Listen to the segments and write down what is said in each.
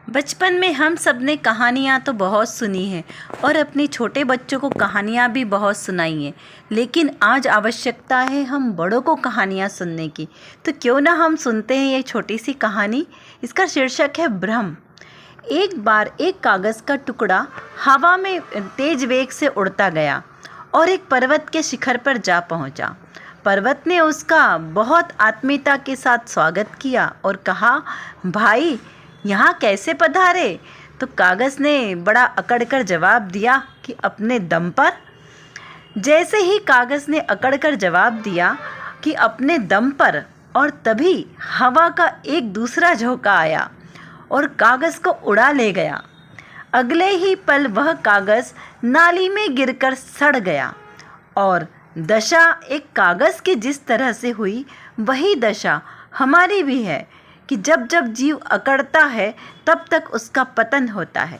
बचपन में हम सब ने कहानियाँ तो बहुत सुनी हैं और अपने छोटे बच्चों को कहानियाँ भी बहुत सुनाई हैं, लेकिन आज आवश्यकता है हम बड़ों को कहानियाँ सुनने की। तो क्यों ना हम सुनते हैं ये छोटी सी कहानी। इसका शीर्षक है भ्रम। एक बार एक कागज़ का टुकड़ा हवा में तेज वेग से उड़ता गया और एक पर्वत के शिखर पर जा पहुंचा। पर्वत ने उसका बहुत आत्मीयता के साथ स्वागत किया और कहा, भाई यहाँ कैसे पधारे? तो कागज़ ने बड़ा अकड़ कर जवाब दिया कि अपने दम पर। जैसे ही कागज़ ने अकड़ कर जवाब दिया कि अपने दम पर, और तभी हवा का एक दूसरा झोंका आया और कागज़ को उड़ा ले गया। अगले ही पल वह कागज़ नाली में गिरकर सड़ गया। और दशा एक कागज़ की जिस तरह से हुई, वही दशा हमारी भी है कि जब जब जीव अकड़ता है तब तक उसका पतन होता है।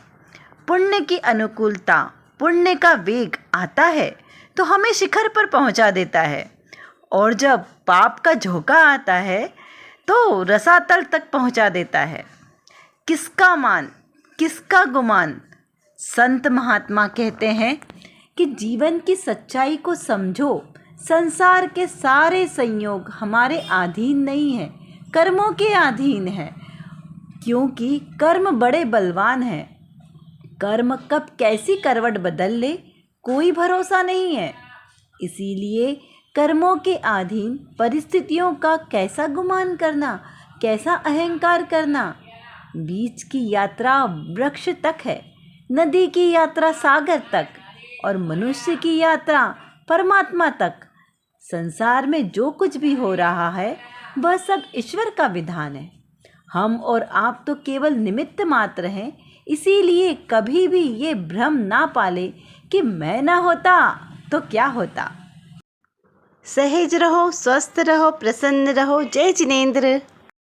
पुण्य की अनुकूलता, पुण्य का वेग आता है तो हमें शिखर पर पहुंचा देता है, और जब पाप का झोंका आता है तो रसातल तक पहुंचा देता है। किसका मान, किसका गुमान? संत महात्मा कहते हैं कि जीवन की सच्चाई को समझो। संसार के सारे संयोग हमारे अधीन नहीं है, कर्मों के अधीन है, क्योंकि कर्म बड़े बलवान हैं। कर्म कब कैसी करवट बदल ले, कोई भरोसा नहीं है। इसीलिए कर्मों के अधीन परिस्थितियों का कैसा गुमान करना, कैसा अहंकार करना। बीच की यात्रा वृक्ष तक है, नदी की यात्रा सागर तक, और मनुष्य की यात्रा परमात्मा तक। संसार में जो कुछ भी हो रहा है वह सब ईश्वर का विधान है। हम और आप तो केवल निमित्त मात्र हैं। इसीलिए कभी भी ये भ्रम ना पाले कि मैं ना होता तो क्या होता। सहज रहो, स्वस्थ रहो, प्रसन्न रहो। जय जिनेंद्र।